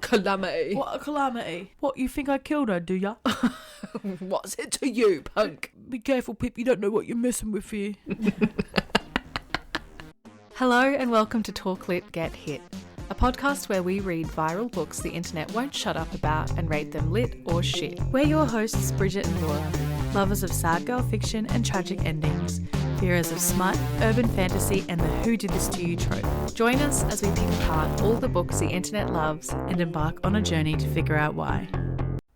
calamity. What a calamity. What, you think I killed her, do ya? What's it to you, punk? Be careful, Pip, you don't know what you're messing with here. Hello and welcome to Talk Lit Get Hit, a podcast where we read viral books the internet won't shut up about and rate them lit or shit. We're your hosts Bridget and Laura, lovers of sad girl fiction and tragic endings, fearers of smut, urban fantasy and the who did this to you trope. Join us as we pick apart all the books the internet loves and embark on a journey to figure out why.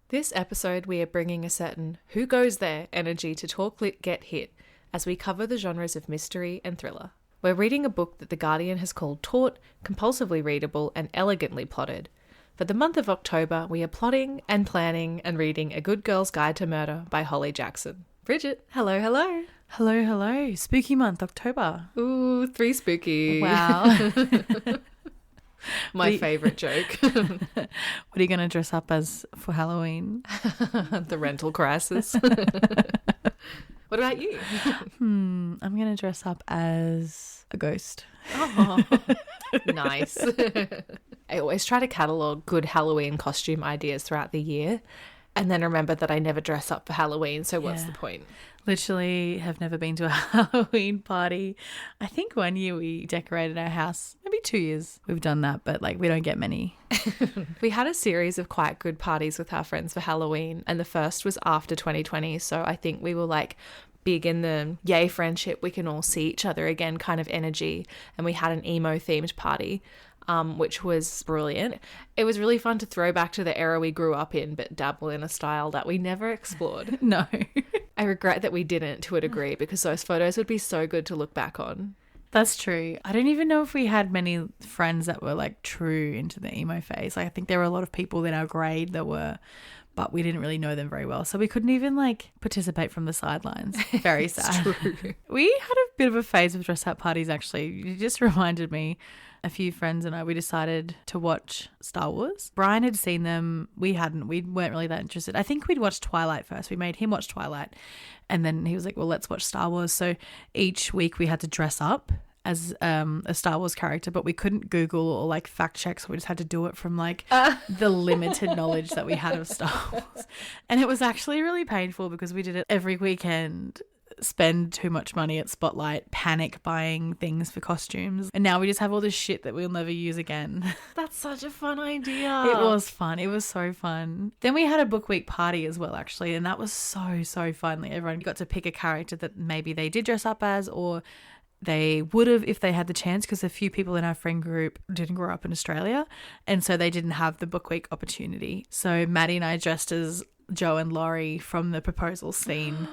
This episode we are bringing a certain who goes there energy to Talk Lit Get Hit as we cover the genres of mystery and thriller. We're reading a book that The Guardian has called taut, compulsively readable and elegantly plotted. For the month of October, we are plotting and planning and reading A Good Girl's Guide to Murder by Holly Jackson. Bridget, hello, hello. Hello, hello. Spooky month, October. Ooh, 3 spooky. Wow. My favourite joke. What are you going to dress up as for Halloween? The rental crisis. What about you? I'm going to dress up as a ghost. Oh, nice. I always try to catalogue good Halloween costume ideas throughout the year and then remember that I never dress up for Halloween, so what's the point? Literally have never been to a Halloween party. I think one year we decorated our house. Maybe 2 years we've done that, but like we don't get many. We had a series of quite good parties with our friends for Halloween, and the first was after 2020, so I think we were like big in the yay friendship, we can all see each other again kind of energy, and we had an emo themed party, which was brilliant. It was really fun to throw back to the era we grew up in, but dabble in a style that we never explored. No. I regret that we didn't to a degree because those photos would be so good to look back on. That's true. I don't even know if we had many friends that were like true into the emo phase. Like I think there were a lot of people in our grade that were, but we didn't really know them very well. So we couldn't even like participate from the sidelines. Very sad. True. We had a bit of a phase of dress up parties actually. You just reminded me. A few friends and I, we decided to watch Star Wars. Brian had seen them. We hadn't. We weren't really that interested. I think we'd watched Twilight first. We made him watch Twilight. And then he was like, well, let's watch Star Wars. So each week we had to dress up as a Star Wars character, but we couldn't Google or like fact check. So we just had to do it from like the limited knowledge that we had of Star Wars. And it was actually really painful because we did it every weekend. Spend too much money at Spotlight, panic buying things for costumes, and now we just have all this shit that we'll never use again. That's such a fun idea. It was fun. It was so fun. Then we had a book week party as well actually, and that was so fun. Like everyone got to pick a character that maybe they did dress up as, or they would have if they had the chance, because a few people in our friend group didn't grow up in Australia and so they didn't have the book week opportunity. So Maddie and I dressed as Joe and Laurie from the proposal scene.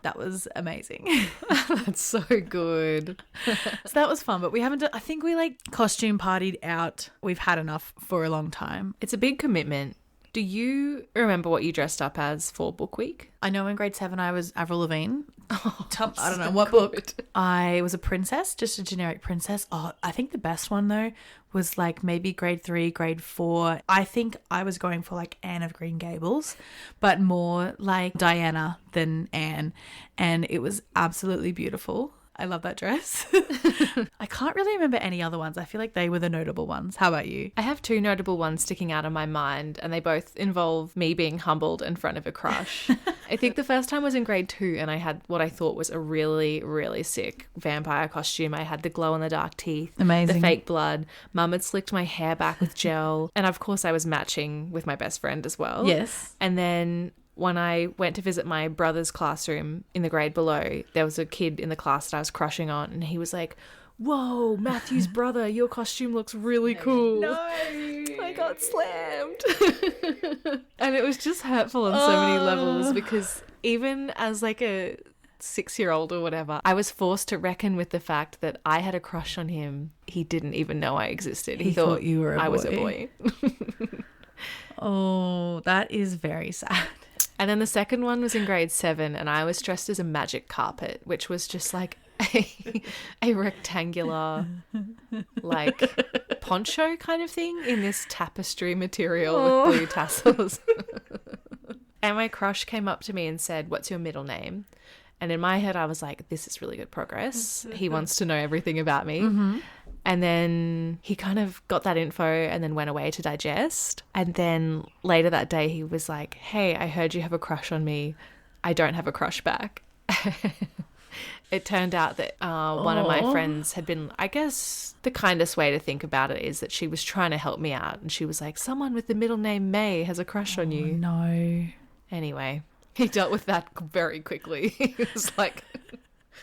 That was amazing. That's so good. So that was fun, but we haven't done, I think we like costume partied out. We've had enough for a long time. It's a big commitment. Do you remember what you dressed up as for book week? I know in grade 7 I was Avril Lavigne. Oh, I don't know what book. I was a princess, just a generic princess. Oh, I think the best one though was like maybe grade 3, grade 4. I think I was going for like Anne of Green Gables, but more like Diana than Anne. And it was absolutely beautiful. I love that dress. I can't really remember any other ones. I feel like they were the notable ones. How about you? I have 2 notable ones sticking out of my mind, and they both involve me being humbled in front of a crush. I think the first time was in grade 2, and I had what I thought was a really, really sick vampire costume. I had the glow-in-the-dark teeth. Amazing. The fake blood. Mum had slicked my hair back with gel. And of course I was matching with my best friend as well. Yes. And then when I went to visit my brother's classroom in the grade below, there was a kid in the class that I was crushing on, and he was like, whoa, Matthew's brother, your costume looks really cool. No. I got slammed. And it was just hurtful on so many levels, because even as like a 6-year-old or whatever, I was forced to reckon with the fact that I had a crush on him. He didn't even know I existed. He thought you were a boy. I was a boy. Oh, that is very sad. And then the second one was in grade 7, and I was dressed as a magic carpet, which was just like a rectangular like poncho kind of thing in this tapestry material with blue tassels. And my crush came up to me and said, "What's your middle name?" And in my head I was like, this is really good progress. He wants to know everything about me. And then he kind of got that info and then went away to digest. And then later that day, he was like, hey, I heard you have a crush on me. I don't have a crush back. It turned out that one of my friends had been, I guess the kindest way to think about it is that she was trying to help me out. And she was like, someone with the middle name May has a crush on you. No. Anyway, he dealt with that very quickly. He was like,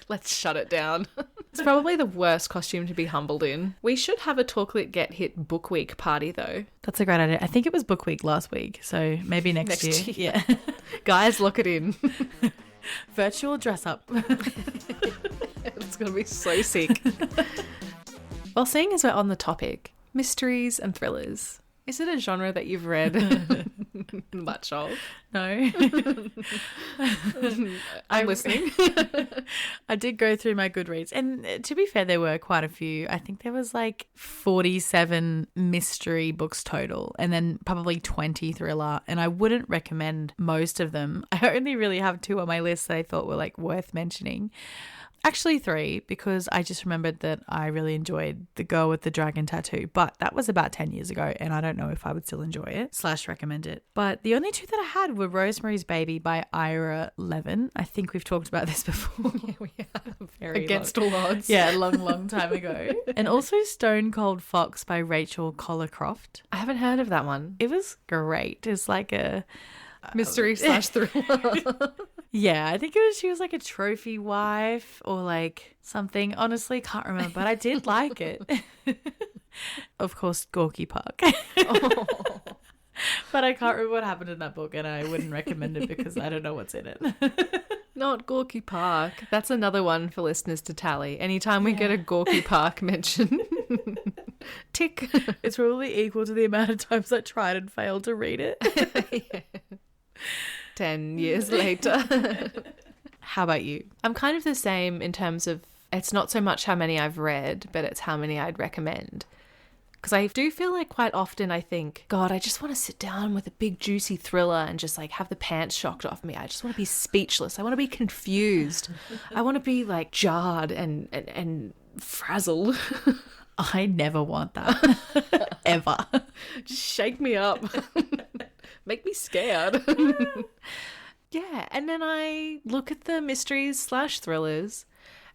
let's shut it down. It's probably the worst costume to be humbled in. We should have a Talk Lit Get Hit book week party though. That's a great idea. I think it was book week last week, so maybe next year. Yeah. Guys, lock it in. Virtual dress up. It's going to be so sick. Well, seeing as we're on the topic, mysteries and thrillers, is it a genre that you've read much of? No. I'm listening. I did go through my Goodreads, and to be fair, there were quite a few. I think there was like 47 mystery books total, and then probably 20 thriller, and I wouldn't recommend most of them. I only really have 2 on my list that I thought were like worth mentioning. Actually 3, because I just remembered that I really enjoyed The Girl with the Dragon Tattoo, but that was about 10 years ago, and I don't know if I would still enjoy it / recommend it. But the only 2 that I had were Rosemary's Baby by Ira Levin. I think we've talked about this before. Yeah, we have. Very Against long. all odds. Yeah, long time ago. And also Stone Cold Fox by Rachel Coller Croft. I haven't heard of that one. It was great. It's like a mystery / thriller. Yeah, I think she was like a trophy wife or like something. Honestly, can't remember, but I did like it. Of course, Gorky Park. Oh. But I can't remember what happened in that book, and I wouldn't recommend it because I don't know what's in it. Not Gorky Park. That's another one for listeners to tally. Anytime we get a Gorky Park mention, tick. It's probably equal to the amount of times I tried and failed to read it. Yeah. 10 years later. How about you? I'm kind of the same in terms of it's not so much how many I've read, but it's how many I'd recommend. Because I do feel like quite often I think, God, I just want to sit down with a big juicy thriller and just like have the pants shocked off me. I just want to be speechless. I want to be confused. I want to be like jarred and frazzled. I never want that. Ever. Just shake me up. Make me scared. Yeah, and then I look at the mysteries / thrillers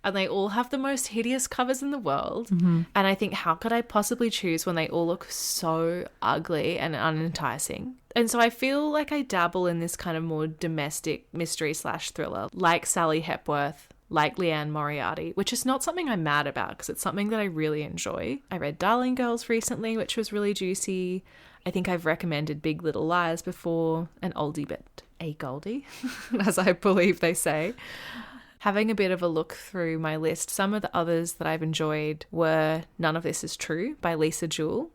and they all have the most hideous covers in the world. Mm-hmm. And I think, how could I possibly choose when they all look so ugly and unenticing? And so I feel like I dabble in this kind of more domestic mystery / thriller, like Sally Hepworth, like Liane Moriarty, which is not something I'm mad about because it's something that I really enjoy. I read Darling Girls recently, which was really juicy. I think I've recommended Big Little Lies before, an oldie but a goldie, as I believe they say. Having a bit of a look through my list, some of the others that I've enjoyed were None of This Is True by Lisa Jewell,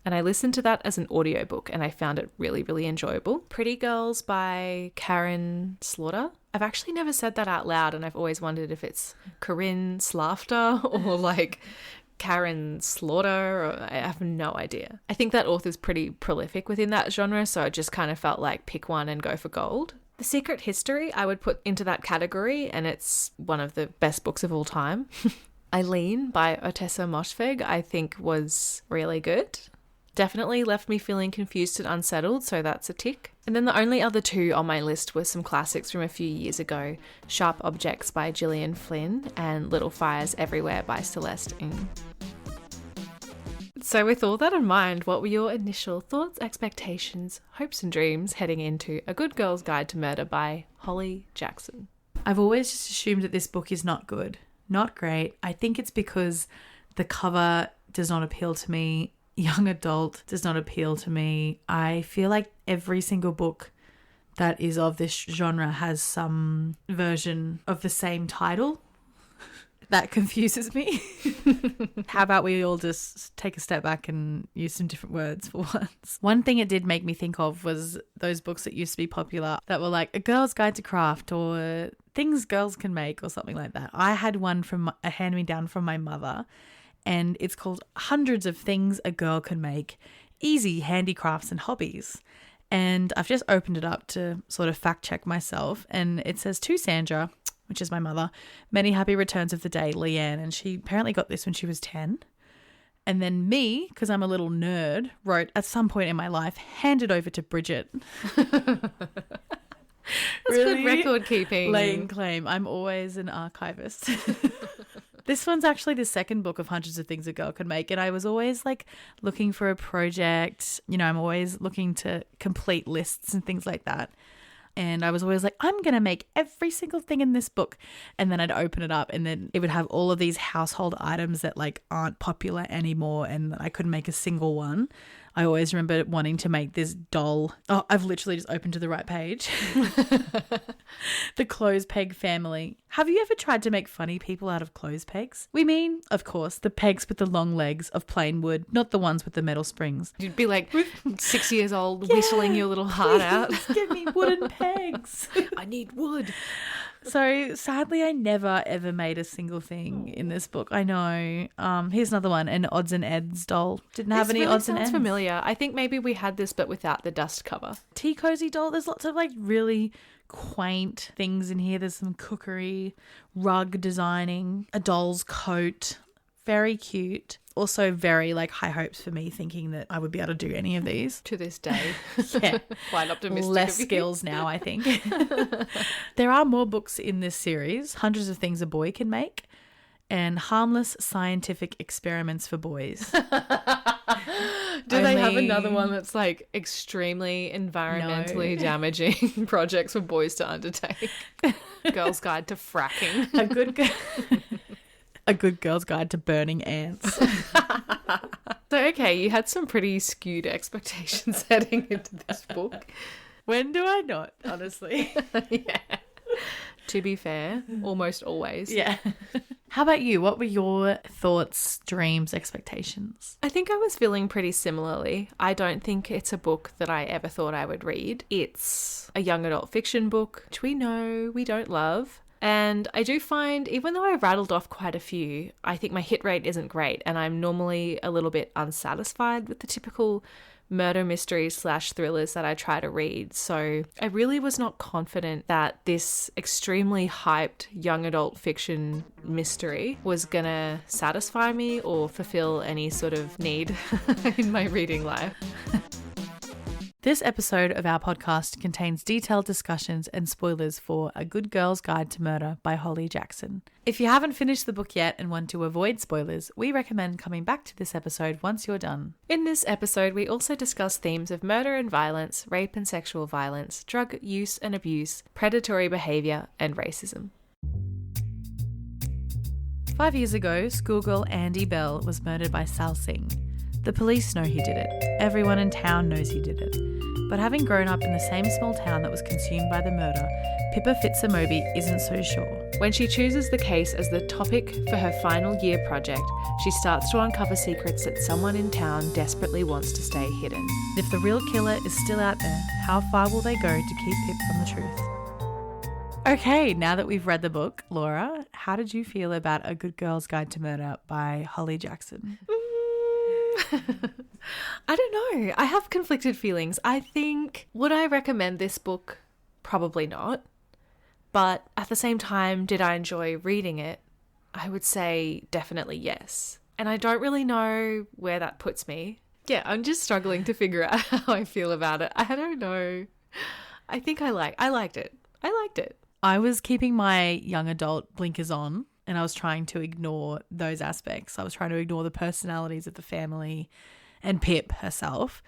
and I listened to that as an audiobook and I found it really, really enjoyable. Pretty Girls by Karen Slaughter. I've actually never said that out loud and I've always wondered if it's Corinne Slaughter or like Karen Slaughter, or I have no idea. I think that author's pretty prolific within that genre, so I just kind of felt like pick one and go for gold. The Secret History I would put into that category, and it's one of the best books of all time. Eileen by Otessa Moshfegh I think was really good. Definitely left me feeling confused and unsettled, so that's a tick. And then the only other 2 on my list were some classics from a few years ago, Sharp Objects by Gillian Flynn and Little Fires Everywhere by Celeste Ng. So with all that in mind, what were your initial thoughts, expectations, hopes and dreams heading into A Good Girl's Guide to Murder by Holly Jackson? I've always just assumed that this book is not good, not great. I think it's because the cover does not appeal to me. Young adult does not appeal to me. I feel like every single book that is of this genre has some version of the same title. That confuses me. How about we all just take a step back and use some different words for once? One thing it did make me think of was those books that used to be popular that were like A Girl's Guide to Craft or Things Girls Can Make or something like that. I had one from a hand-me-down from my mother, and it's called Hundreds of Things a Girl Can Make, Easy Handicrafts and Hobbies. And I've just opened it up to sort of fact check myself, and it says, to Sandra, which is my mother, many happy returns of the day, Liane. And she apparently got this when she was 10. And then me, because I'm a little nerd, wrote at some point in my life, handed over to Bridget. That's good record keeping. Laying claim. I'm always an archivist. This one's actually the second book of Hundreds of Things a Girl Can Make. And I was always like looking for a project. You know, I'm always looking to complete lists and things like that. And I was always like, I'm going to make every single thing in this book. And then I'd open it up and then it would have all of these household items that like aren't popular anymore. And I couldn't make a single one. I always remember wanting to make this doll. Oh, I've literally just opened to the right page. The clothes peg family. Have you ever tried to make funny people out of clothes pegs? We mean, of course, the pegs with the long legs of plain wood, not the ones with the metal springs. You'd be like 6 years old, whistling your little heart out. Give me wooden pegs. I need wood. So sadly, I never ever made a single thing in this book. I know. Here's another one, an odds and ends doll. Didn't have any odds and ends. Sounds familiar. I think maybe we had this, but without the dust cover. Tea cozy doll. There's lots of like really quaint things in here. There's some cookery, rug designing, a doll's coat. Very cute. Also very like high hopes for me, thinking that I would be able to do any of these. To this day. Yeah. Quite optimistic. Less skills now, I think. There are more books in this series. Hundreds of Things a Boy Can Make and Harmless Scientific Experiments for Boys. Do they have another one that's like extremely environmentally damaging projects for boys to undertake? Girl's Guide to Fracking. A good girl's guide to burning ants. So, okay, you had some pretty skewed expectations heading into this book. When do I not, honestly? Yeah. To be fair, almost always. Yeah. How about you? What were your thoughts, dreams, expectations? I think I was feeling pretty similarly. I don't think it's a book that I ever thought I would read. It's a young adult fiction book, which we know we don't love. And I do find, even though I rattled off quite a few, I think my hit rate isn't great. And I'm normally a little bit unsatisfied with the typical murder mysteries / thrillers that I try to read. So I really was not confident that this extremely hyped young adult fiction mystery was going to satisfy me or fulfill any sort of need in my reading life. This episode of our podcast contains detailed discussions and spoilers for A Good Girl's Guide to Murder by Holly Jackson. If you haven't finished the book yet and want to avoid spoilers, we recommend coming back to this episode once you're done. In this episode, we also discuss themes of murder and violence, rape and sexual violence, drug use and abuse, predatory behaviour, and racism. 5 years ago, schoolgirl Andy Bell was murdered by Sal Singh. The police know he did it. Everyone in town knows he did it. But having grown up in the same small town that was consumed by the murder, Pippa Fitzamobi isn't so sure. When she chooses the case as the topic for her final year project, she starts to uncover secrets that someone in town desperately wants to stay hidden. If the real killer is still out there, how far will they go to keep Pip from the truth? Okay, now that we've read the book, Laura, how did you feel about A Good Girl's Guide to Murder by Holly Jackson? I don't know. I have conflicted feelings. I think, would I recommend this book? Probably not. But at the same time, did I enjoy reading it? I would say definitely yes. And I don't really know where that puts me. Yeah, I'm just struggling to figure out how I feel about it. I don't know. I think I liked it. I liked it. I was keeping my young adult blinkers on. And I was trying to ignore those aspects. I was trying to ignore the personalities of the family and Pip herself.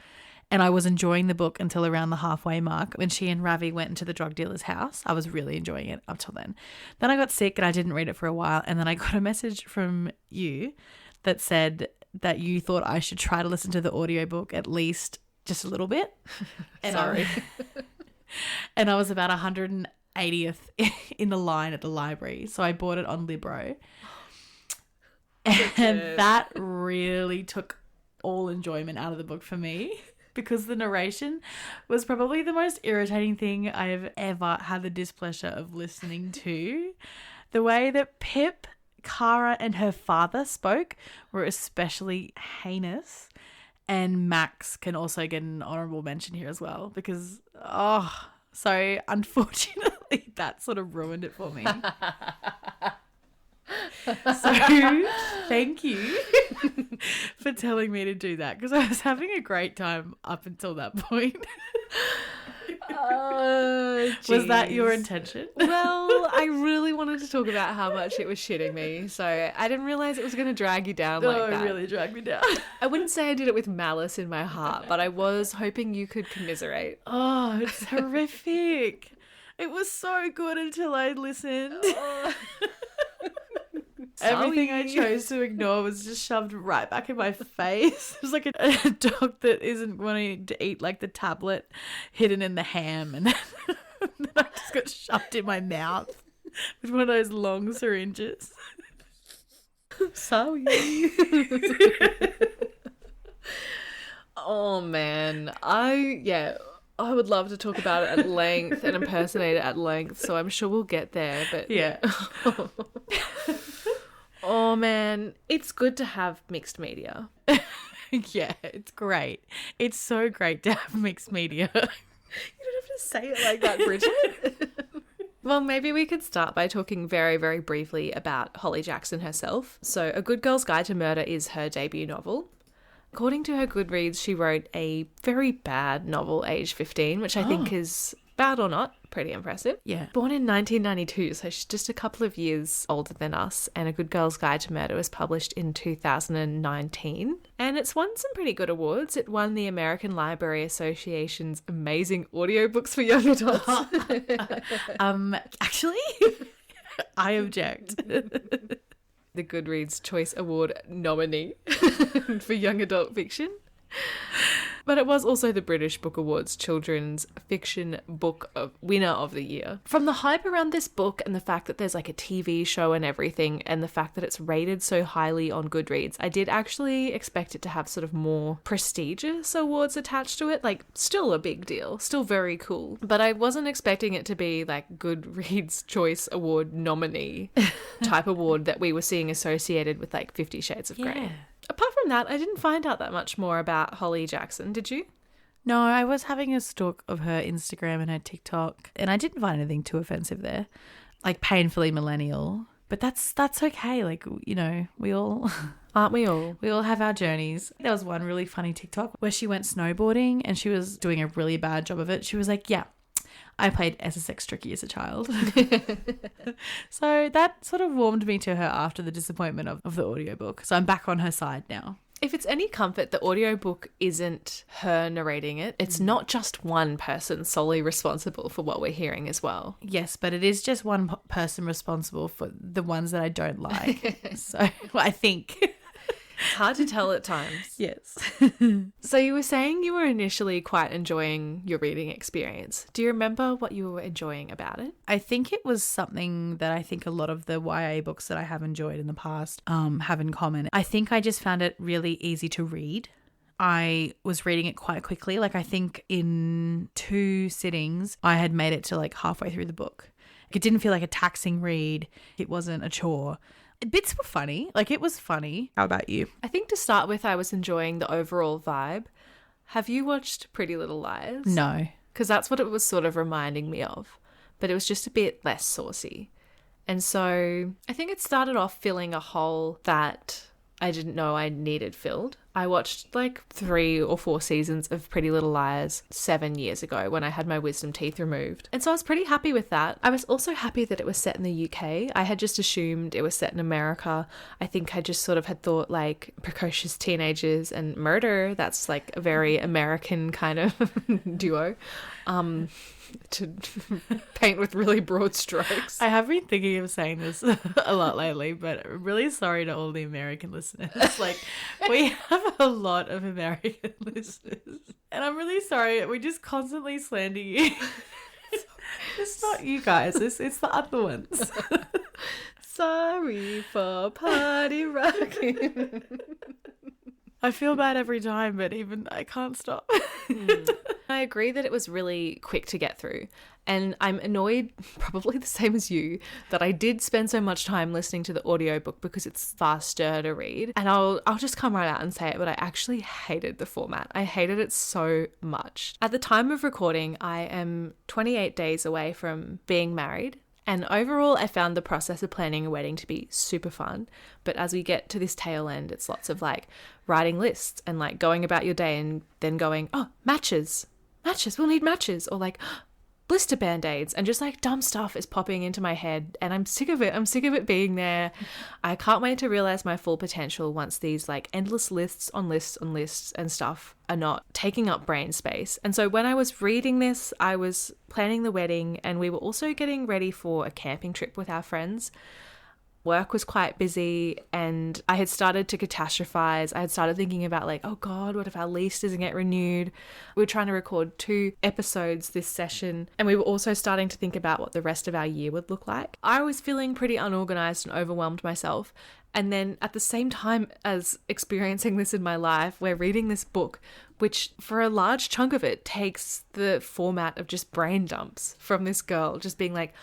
And I was enjoying the book until around the halfway mark when she and Ravi went into the drug dealer's house. I was really enjoying it up till then. Then I got sick and I didn't read it for a while. And then I got a message from you that said that you thought I should try to listen to the audiobook at least just a little bit. And Sorry. And I was about 180th in the line at the library. So I bought it on Libro. And that really took all enjoyment out of the book for me because the narration was probably the most irritating thing I have ever had the displeasure of listening to. The way that Pip, Cara and her father spoke were especially heinous. And Max can also get an honourable mention here as well because, so unfortunately that sort of ruined it for me. So thank you for telling me to do that, because I was having a great time up until that point. Was that your intention? Well, I really wanted to talk about how much it was shitting me, so I didn't realise it was going to drag you down like that. It really dragged me down. I wouldn't say I did it with malice in my heart, but I was hoping you could commiserate. Oh, it's horrific. It was so good until I listened. Everything I chose to ignore was just shoved right back in my face. It was like a dog that isn't wanting to eat like the tablet hidden in the ham, and then I just got shoved in my mouth with one of those long syringes. Sorry. Oh man, I would love to talk about it at length and impersonate it at length, so I'm sure we'll get there, but Yeah. Oh man, it's good to have mixed media. Yeah, it's great. It's so great to have mixed media. You don't have to say it like that, Bridget. Well, maybe we could start by talking very, very briefly about Holly Jackson herself. So, A Good Girl's Guide to Murder is her debut novel. According to her Goodreads, she wrote a very bad novel, age 15, which I think is, bad or not, pretty impressive. Yeah. Born in 1992, so she's just a couple of years older than us, and A Good Girl's Guide to Murder was published in 2019. And it's won some pretty good awards. It won the American Library Association's Amazing Audiobooks for Young Adults. Actually, I object. The Goodreads Choice Award nominee for young adult fiction. But it was also the British Book Awards Children's Fiction Book Winner of the Year. From the hype around this book and the fact that there's like a TV show and everything, and the fact that it's rated so highly on Goodreads, I did actually expect it to have sort of more prestigious awards attached to it. Like, still a big deal, still very cool. But I wasn't expecting it to be like Goodreads Choice Award nominee type award that we were seeing associated with like 50 Shades of Grey. Yeah. Apart from that, I didn't find out that much more about Holly Jackson, did you? No, I was having a stalk of her Instagram and her TikTok, and I didn't find anything too offensive there. Like, painfully millennial. But that's okay. Like, you know, we all... Aren't we all? We all have our journeys. There was one really funny TikTok where she went snowboarding and she was doing a really bad job of it. She was like, yeah, I played SSX Tricky as a child. So that sort of warmed me to her after the disappointment of the audiobook. So I'm back on her side now. If it's any comfort, the audiobook isn't her narrating it. It's not just one person solely responsible for what we're hearing as well. Yes, but it is just one person responsible for the ones that I don't like. So I think... It's hard to tell at times. Yes. So you were saying you were initially quite enjoying your reading experience. Do you remember what you were enjoying about it? I think it was something that I think a lot of the YA books that I have enjoyed in the past have in common. I think I just found it really easy to read. I was reading it quite quickly. Like, I think in 2 sittings, I had made it to like halfway through the book. It didn't feel like a taxing read. It wasn't a chore. Bits were funny. Like, it was funny. How about you? I think to start with, I was enjoying the overall vibe. Have you watched Pretty Little Liars? No. Because that's what it was sort of reminding me of. But it was just a bit less saucy. And so I think it started off filling a hole that I didn't know I needed filled. I watched like 3 or 4 seasons of Pretty Little Liars 7 years ago when I had my wisdom teeth removed. And so I was pretty happy with that. I was also happy that it was set in the UK. I had just assumed it was set in America. I think I just sort of had thought like precocious teenagers and murder. That's like a very American kind of duo. To paint with really broad strokes. I have been thinking of saying this a lot lately, but I'm really sorry to all the American listeners. Like, we have a lot of American listeners, and I'm really sorry. We just constantly slander you. It's not you guys. It's the other ones. Sorry for party rocking. I feel bad every time, but even I can't stop. I agree that it was really quick to get through. And I'm annoyed, probably the same as you, that I did spend so much time listening to the audiobook because it's faster to read. And I'll just come right out and say it, but I actually hated the format. I hated it so much. At the time of recording, I am 28 days away from being married. And overall, I found the process of planning a wedding to be super fun. But as we get to this tail end, it's lots of like writing lists and like going about your day and then going, oh, matches, we'll need matches. Or like blister band-aids, and just like dumb stuff is popping into my head, and I'm sick of it. I'm sick of it being there. I can't wait to realize my full potential once these like endless lists on lists on lists and stuff are not taking up brain space. And so when I was reading this, I was planning the wedding, and we were also getting ready for a camping trip with our friends. Work was quite busy, and I had started to catastrophize. I had started thinking about like, oh God, what if our lease doesn't get renewed? We were trying to record 2 episodes this session, and we were also starting to think about what the rest of our year would look like. I was feeling pretty unorganized and overwhelmed myself. And then at the same time as experiencing this in my life, we're reading this book, which for a large chunk of it takes the format of just brain dumps from this girl just being like,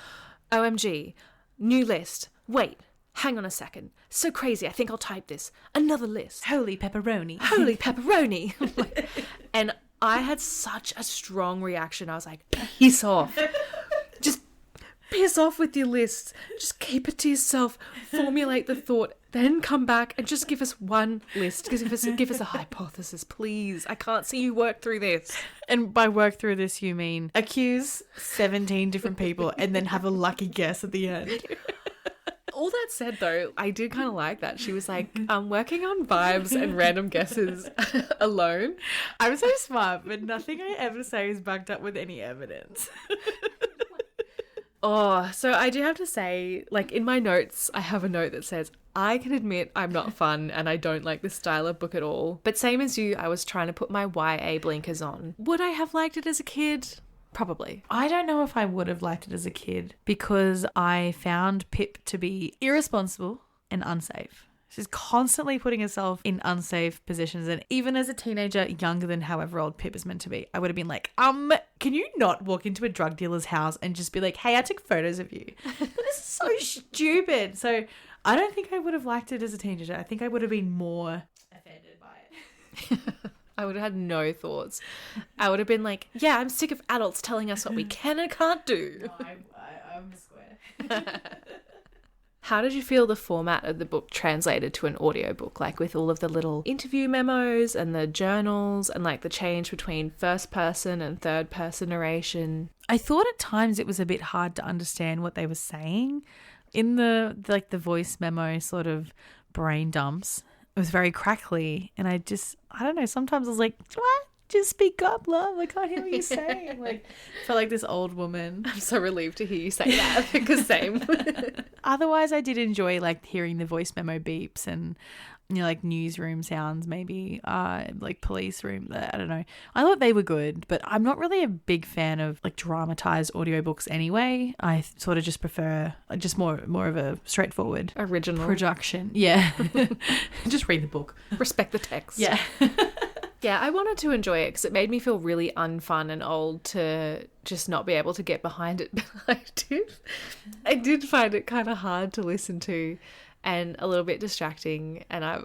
OMG, new list, wait, hang on a second. So crazy, I think I'll type this. Another list. Holy pepperoni. Holy pepperoni. And I had such a strong reaction. I was like, piss off. Just piss off with your lists. Just keep it to yourself. Formulate the thought. Then come back and just give us one list. Give us a hypothesis, please. I can't see you work through this. And by work through this, you mean accuse 17 different people and then have a lucky guess at the end. All that said, though, I did kind of like that. She was like, I'm working on vibes and random guesses alone. I'm so smart, but nothing I ever say is backed up with any evidence. Oh, so I do have to say, like in my notes, I have a note that says, I can admit I'm not fun and I don't like this style of book at all. But same as you, I was trying to put my YA blinkers on. Would I have liked it as a kid? Probably. I don't know if I would have liked it as a kid because I found Pip to be irresponsible and unsafe. She's constantly putting herself in unsafe positions. And even as a teenager, younger than however old Pip is meant to be, I would have been like, can you not walk into a drug dealer's house and just be like, hey, I took photos of you? This is so stupid. So I don't think I would have liked it as a teenager. I think I would have been more offended by it. I would have had no thoughts. I would have been like, yeah, I'm sick of adults telling us what we can and can't do. No, I'm square. How did you feel the format of the book translated to an audiobook, like with all of the little interview memos and the journals and like the change between first person and third person narration? I thought at times it was a bit hard to understand what they were saying. In the voice memo sort of brain dumps, it was very crackly, and I don't know, sometimes I was like, what? Just speak up, love. I can't hear what you're saying. Like, felt like this old woman. I'm so relieved to hear you say that, because same. Otherwise, I did enjoy like hearing the voice memo beeps and, you know, like newsroom sounds, maybe like police room. I don't know. I thought they were good, but I'm not really a big fan of like dramatized audiobooks anyway. I sort of just prefer just more of a straightforward original production. Yeah. Just read the book. Respect the text. Yeah. Yeah, I wanted to enjoy it because it made me feel really unfun and old to just not be able to get behind it. But I did find it kind of hard to listen to and a little bit distracting. And I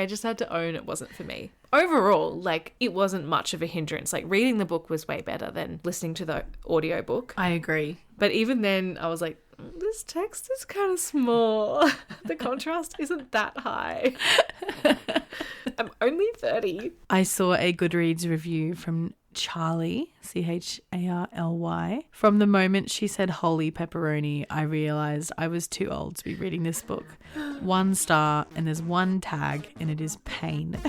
just had to own it wasn't for me. Overall, like, it wasn't much of a hindrance. Like, reading the book was way better than listening to the audiobook. I agree. But even then, I was like, this text is kind of small. The contrast isn't that high. I'm only 30. I saw a Goodreads review from Charlie, Charly. From the moment she said holy pepperoni, I realised I was too old to be reading this book. 1 star, and there's 1 tag, and it is pain.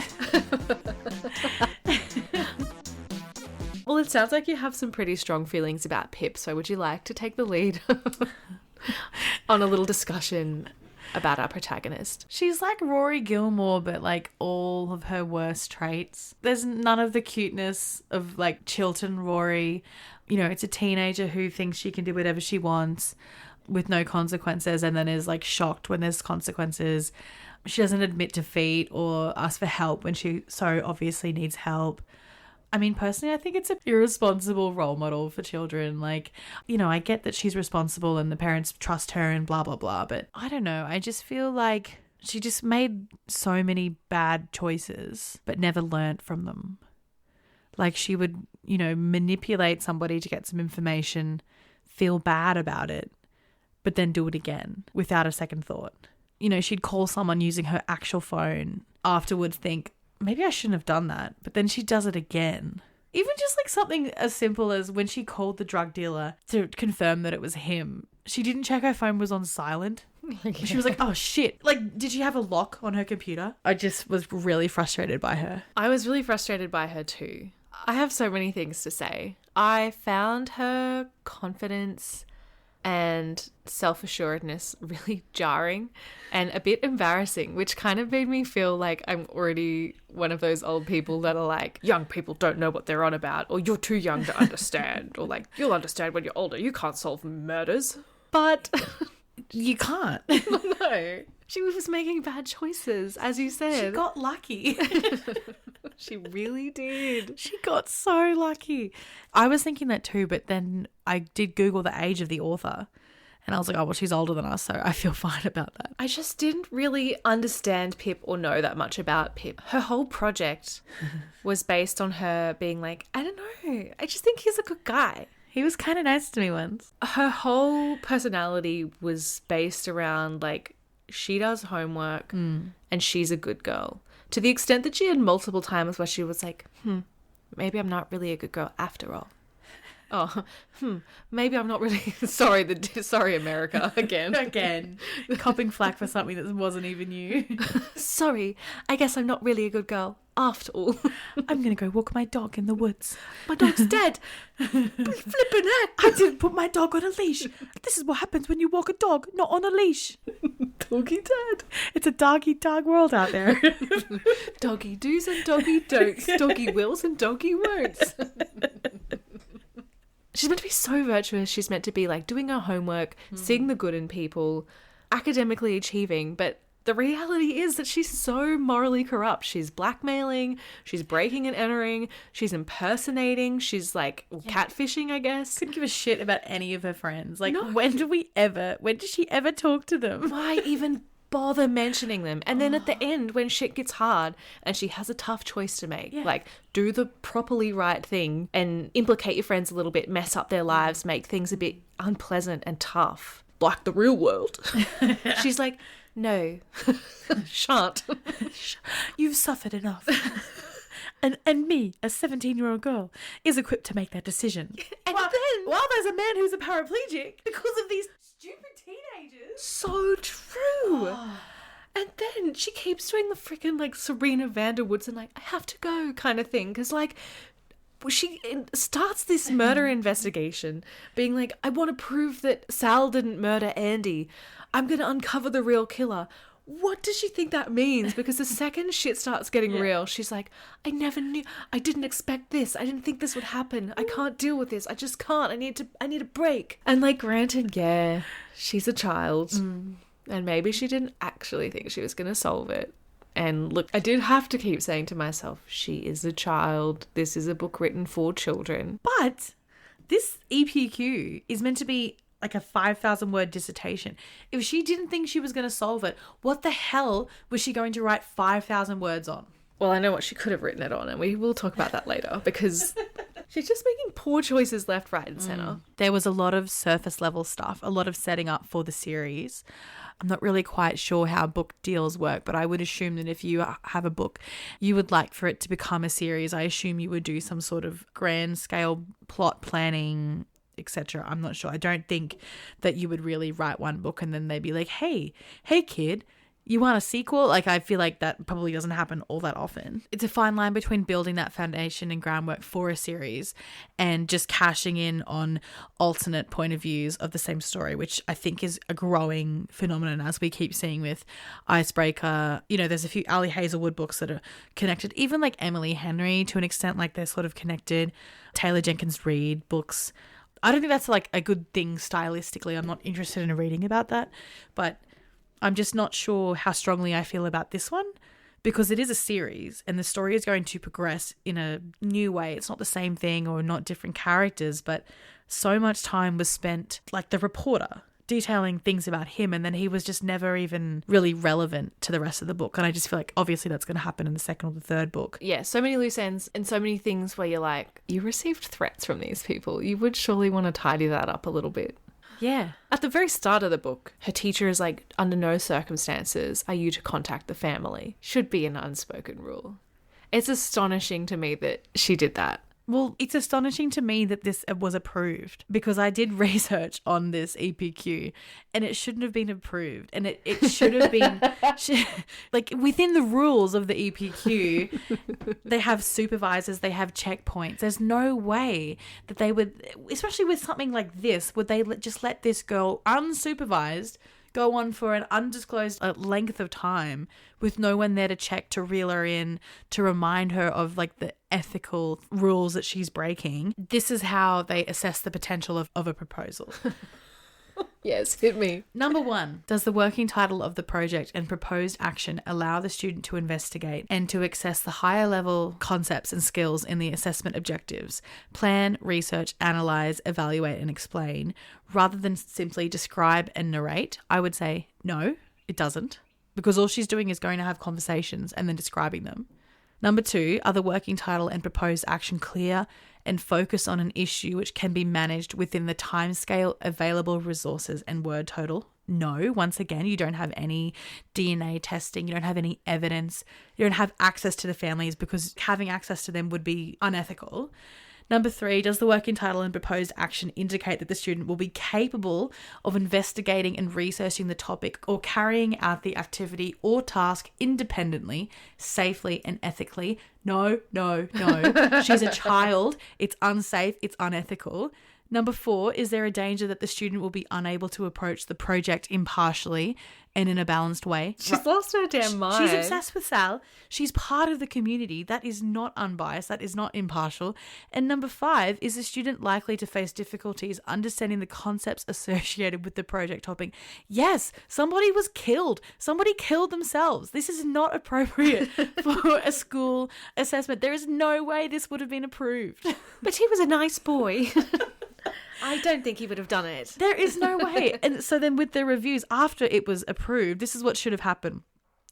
Well, it sounds like you have some pretty strong feelings about Pip, so would you like to take the lead on a little discussion about our protagonist? She's like Rory Gilmore, but like all of her worst traits. There's none of the cuteness of like Chilton Rory. You know, it's a teenager who thinks she can do whatever she wants with no consequences, and then is like shocked when there's consequences. She doesn't admit defeat or ask for help when she so obviously needs help. I mean, personally, I think it's an irresponsible role model for children. Like, you know, I get that she's responsible and the parents trust her and blah, blah, blah. But I don't know. I just feel like she just made so many bad choices, but never learnt from them. Like, she would, you know, manipulate somebody to get some information, feel bad about it, but then do it again without a second thought. You know, she'd call someone using her actual phone, afterwards think, maybe I shouldn't have done that, but then she does it again. Even just like something as simple as when she called the drug dealer to confirm that it was him, she didn't check her phone was on silent. She was like, oh shit. Like, did she have a lock on her computer? I just was really frustrated by her. I was really frustrated by her too. I have so many things to say. I found her confidence and self-assuredness really jarring and a bit embarrassing, which kind of made me feel like I'm already one of those old people that are like, young people don't know what they're on about, or you're too young to understand, or like, you'll understand when you're older, you can't solve murders. But you can't. No. She was making bad choices, as you said. She got lucky. She really did. She got so lucky. I was thinking that too, but then I did Google the age of the author and I was like, oh, well, she's older than us, so I feel fine about that. I just didn't really understand Pip or know that much about Pip. Her whole project was based on her being like, I don't know, I just think he's a good guy. He was kind of nice to me once. Her whole personality was based around like, she does homework and she's a good girl. To the extent that she had multiple times where she was like, maybe I'm not really a good girl after all. Oh, maybe I'm not really sorry America again. Copping flack for something that wasn't even you. Sorry, I guess I'm not really a good girl after all. I'm gonna go walk my dog in the woods. My dog's dead. Flippin' heck. I didn't put my dog on a leash. This is what happens when you walk a dog not on a leash. Doggy dad. It's a dog-eat-dog world out there. Doggy do's and doggy don'ts. Doggy wills and doggy won'ts. She's meant to be so virtuous. She's meant to be like doing her homework, seeing the good in people, academically achieving. But the reality is that she's so morally corrupt. She's blackmailing, she's breaking and entering, she's impersonating, she's like catfishing, I guess. Couldn't give a shit about any of her friends. Like, No. when did she ever talk to them? Why even bother mentioning them? And then at the end, when shit gets hard and she has a tough choice to make, like do the properly right thing and implicate your friends a little bit, mess up their lives, make things a bit unpleasant and tough, like the real world. She's like, no, shan't. You've suffered enough. And me, a 17-year-old girl, is equipped to make that decision. And then while there's a man who's a paraplegic because of these stupid teenagers. so true. And then she keeps doing the freaking like Serena Vanderwoods and like, I have to go kind of thing. Because like she starts this murder investigation being like, I want to prove that Sal didn't murder Andy. I'm going to uncover the real killer. What does she think that means? Because the second shit starts getting real, she's like, I never knew. I didn't expect this. I didn't think this would happen. I can't deal with this. I just can't. I need a break. And like, granted, yeah, she's a child. And maybe she didn't actually think she was going to solve it. And look, I did have to keep saying to myself, she is a child. This is a book written for children. But this EPQ is meant to be like a 5,000 word dissertation. If she didn't think she was going to solve it, what the hell was she going to write 5,000 words on? Well, I know what she could have written it on, and we will talk about that later, because she's just making poor choices left, right, and centre. There was a lot of surface level stuff, a lot of setting up for the series. I'm not really quite sure how book deals work, but I would assume that if you have a book, you would like for it to become a series. I assume you would do some sort of grand scale plot planning, etc. I'm not sure. I don't think that you would really write one book and then they'd be like, hey kid, you want a sequel? Like, I feel like that probably doesn't happen all that often. It's a fine line between building that foundation and groundwork for a series and just cashing in on alternate point of views of the same story, which I think is a growing phenomenon, as we keep seeing with Icebreaker. You know, there's a few Ali Hazelwood books that are connected, even like Emily Henry to an extent, like they're sort of connected. Taylor Jenkins Reid books. I don't think that's like a good thing stylistically. I'm not interested in reading about that, but I'm just not sure how strongly I feel about this one, because it is a series and the story is going to progress in a new way. It's not the same thing or not different characters, but so much time was spent, like the reporter detailing things about him, and then he was just never even really relevant to the rest of the book. And I just feel like obviously that's going to happen in the second or the third book. Yeah, so many loose ends and so many things where you're like, you received threats from these people. You would surely want to tidy that up a little bit. Yeah. At the very start of the book, her teacher is like, under no circumstances are you to contact the family. Should be an unspoken rule. It's astonishing to me that she did that. Well, it's astonishing to me that this was approved, because I did research on this EPQ and it shouldn't have been approved. And it should have been, like, within the rules of the EPQ, they have supervisors, they have checkpoints. There's no way that they would, especially with something like this, would they just let this girl unsupervised go on for an undisclosed length of time with no one there to check, to reel her in, to remind her of like the ethical rules that she's breaking. This is how they assess the potential of a proposal. Yes, hit me. Number 1, does the working title of the project and proposed action allow the student to investigate and to access the higher level concepts and skills in the assessment objectives? Plan, research, analyze, evaluate, and explain, rather than simply describe and narrate? I would say no, it doesn't, because all she's doing is going to have conversations and then describing them. Number 2, are the working title and proposed action clear and focus on an issue which can be managed within the timescale, available resources, and word total? No. Once again, you don't have any DNA testing. You don't have any evidence. You don't have access to the families, because having access to them would be unethical. Number 3, does the working title and proposed action indicate that the student will be capable of investigating and researching the topic or carrying out the activity or task independently, safely, and ethically? No, no, no. She's a child. It's unsafe. It's unethical. Number 4, is there a danger that the student will be unable to approach the project impartially and in a balanced way? She's lost her damn mind. She's obsessed with Sal. She's part of the community. That is not unbiased. That is not impartial. And number 5, is the student likely to face difficulties understanding the concepts associated with the project topic? Yes, somebody was killed. Somebody killed themselves. This is not appropriate for a school assessment. There is no way this would have been approved. But he was a nice boy. I don't think he would have done it. There is no way. And so then with the reviews, after it was approved, this is what should have happened.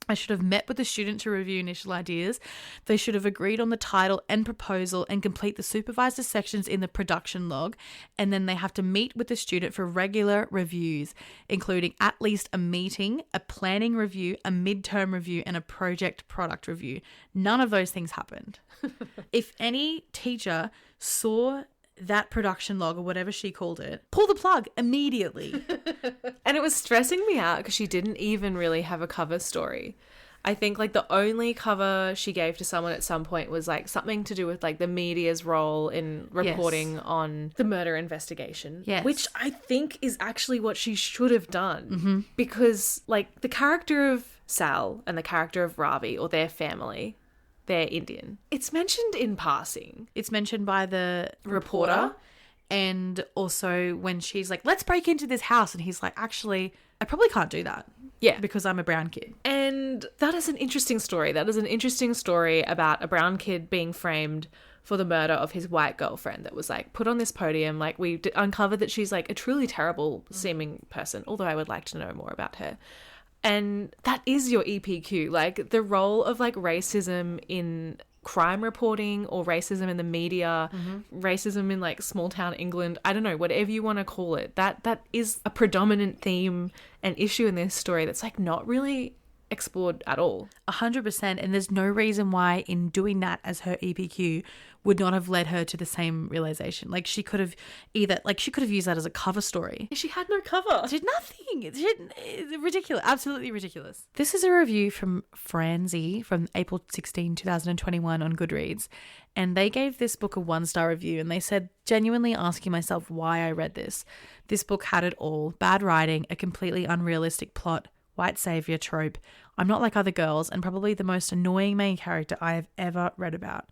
I should have met with the student to review initial ideas. They should have agreed on the title and proposal and complete the supervisor sections in the production log. And then they have to meet with the student for regular reviews, including at least a meeting, a planning review, a midterm review, and a project product review. None of those things happened. If any teacher saw that production log or whatever she called it, pull the plug immediately. And it was stressing me out because she didn't even really have a cover story. I think like the only cover she gave to someone at some point was like something to do with like the media's role in reporting on the murder investigation. Yes. Which I think is actually what she should have done. Because like the character of Sal and the character of Ravi, or their family, they're Indian, it's mentioned in passing. It's mentioned by the reporter. And also when she's like, let's break into this house. And he's like, actually, I probably can't do that. Yeah. Because I'm a brown kid. And that is an interesting story. That is an interesting story about a brown kid being framed for the murder of his white girlfriend that was like put on this podium. Like we uncovered that she's like a truly terrible seeming person, although I would like to know more about her. And that is your EPQ, like the role of like racism in crime reporting or racism in the media, racism in like small town England, I don't know, whatever you want to call it. That is a predominant theme and issue in this story that's like not really explored at all. 100%. And there's no reason why in doing that as her EPQ would not have led her to the same realization. Like she could have used that as a cover story. She had no cover. She did nothing. It's ridiculous. Absolutely ridiculous. This is a review from Franzi from April 16, 2021 on Goodreads. And they gave this book a 1-star review. And they said, genuinely asking myself why I read this. This book had it all. Bad writing, a completely unrealistic plot, white savior trope. I'm not like other girls, and probably the most annoying main character I have ever read about.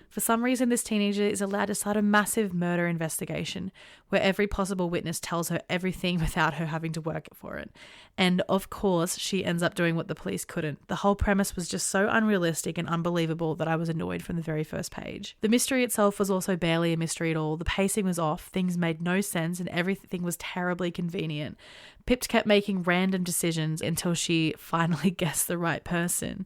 For some reason, this teenager is allowed to start a massive murder investigation where every possible witness tells her everything without her having to work for it. And of course, she ends up doing what the police couldn't. The whole premise was just so unrealistic and unbelievable that I was annoyed from the very first page. The mystery itself was also barely a mystery at all. The pacing was off, things made no sense, and everything was terribly convenient. Pip kept making random decisions until she finally guessed the right person.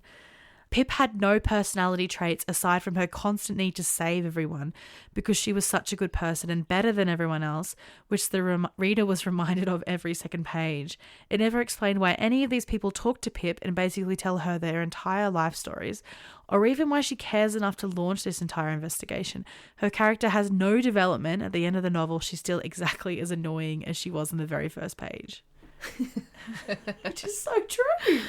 Pip had no personality traits aside from her constant need to save everyone because she was such a good person and better than everyone else, which the reader was reminded of every second page. It never explained why any of these people talk to Pip and basically tell her their entire life stories, or even why she cares enough to launch this entire investigation. Her character has no development. At the end of the novel, she's still exactly as annoying as she was in the very first page. Which is so true.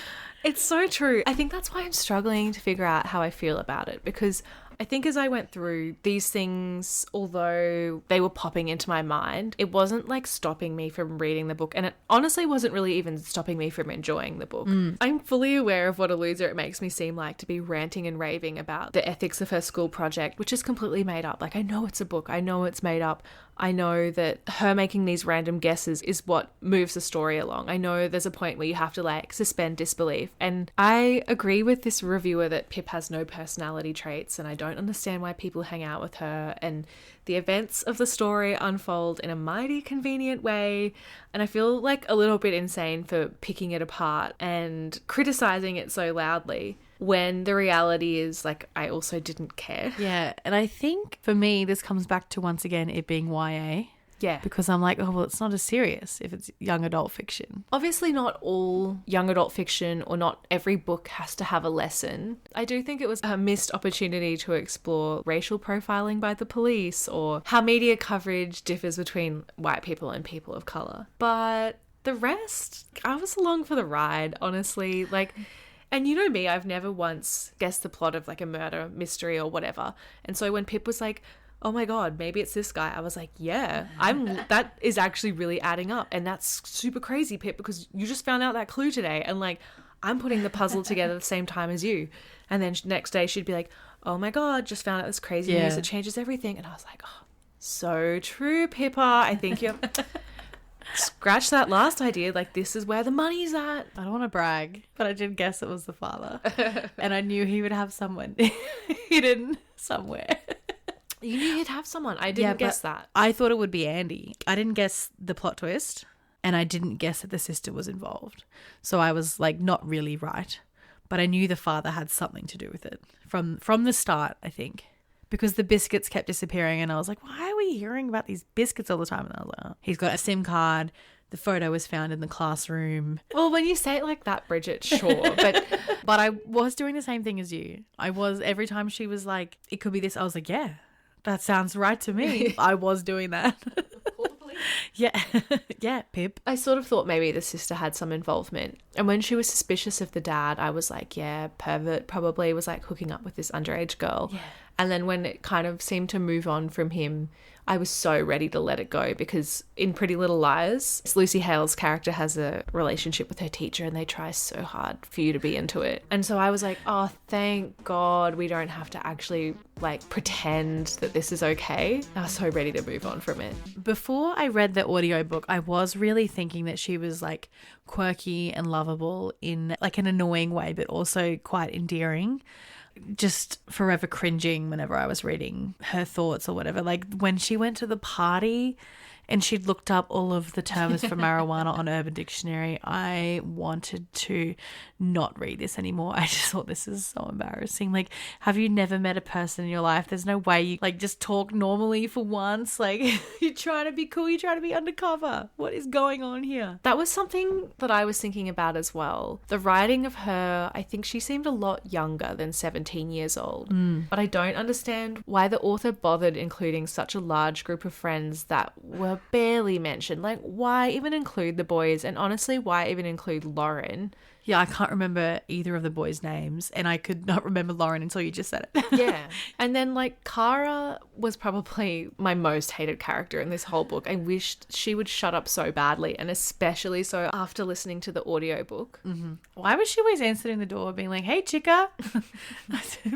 It's so true. I think that's why I'm struggling to figure out how I feel about it, because I think as I went through these things, although they were popping into my mind, it wasn't like stopping me from reading the book. And it honestly wasn't really even stopping me from enjoying the book. I'm fully aware of what a loser it makes me seem like to be ranting and raving about the ethics of her school project, which is completely made up. Like, I know it's a book. I know it's made up. I know that her making these random guesses is what moves the story along. I know there's a point where you have to like suspend disbelief. And I agree with this reviewer that Pip has no personality traits, and I don't understand why people hang out with her, and the events of the story unfold in a mighty convenient way. And I feel like a little bit insane for picking it apart and criticizing it so loudly, when the reality is, like, I also didn't care. Yeah, and I think for me, this comes back to, once again, it being YA. Yeah. Because I'm like, oh, well, it's not as serious if it's young adult fiction. Obviously not all young adult fiction or not every book has to have a lesson. I do think it was a missed opportunity to explore racial profiling by the police or how media coverage differs between white people and people of colour. But the rest, I was along for the ride, honestly. Like... And you know me, I've never once guessed the plot of like a murder mystery or whatever. And so when Pip was like, oh my God, maybe it's this guy, I was like, yeah, that is actually really adding up. And that's super crazy, Pip, because you just found out that clue today. And like, I'm putting the puzzle together at the same time as you. And then next day she'd be like, oh my God, just found out this crazy news that changes everything. And I was like, oh, so true, Pippa. I think you're... Scratch that last idea, like this is where the money's at. I don't want to brag, but I did guess it was the father. And I knew he would have someone hidden somewhere. You knew he'd have someone. I didn't guess that. I thought it would be Andy. I didn't guess the plot twist, and I didn't guess that the sister was involved. So I was like not really right, but I knew the father had something to do with it from the start, I think. Because the biscuits kept disappearing and I was like, why are we hearing about these biscuits all the time? And I was like, oh. He's got a SIM card. The photo was found in the classroom. Well, when you say it like that, Bridget, sure. But I was doing the same thing as you. I was, every time she was like, it could be this, I was like, yeah, that sounds right to me. I was doing that. Yeah. Yeah, Pip. I sort of thought maybe the sister had some involvement. And when she was suspicious of the dad, I was like, yeah, pervert probably was like hooking up with this underage girl. Yeah. And then when it kind of seemed to move on from him, I was so ready to let it go, because in Pretty Little Liars, Lucy Hale's character has a relationship with her teacher and they try so hard for you to be into it. And so I was like, oh, thank God we don't have to actually like pretend that this is okay. I was so ready to move on from it. Before I read the audiobook, I was really thinking that she was like quirky and lovable in like an annoying way, but also quite endearing. Just forever cringing whenever I was reading her thoughts or whatever. Like when she went to the party and she'd looked up all of the terms for marijuana on Urban Dictionary, I wanted to not read this anymore. I just thought, this is so embarrassing. Like, have you never met a person in your life? There's no way you like just talk normally for once. Like, you're trying to be cool, you're trying to be undercover. What is going on here? That was something that I was thinking about as well. The writing of her, I think she seemed a lot younger than 17 years old. But I don't understand why the author bothered including such a large group of friends that were barely mentioned. Like, why even include the boys? And honestly, why even include Lauren? Yeah, I can't remember either of the boys' names, and I could not remember Lauren until you just said it. Yeah. And then like Kara was probably my most hated character in this whole book. I wished she would shut up so badly, and especially so after listening to the audiobook. Mm-hmm. Why was she always answering the door being like, hey, chica?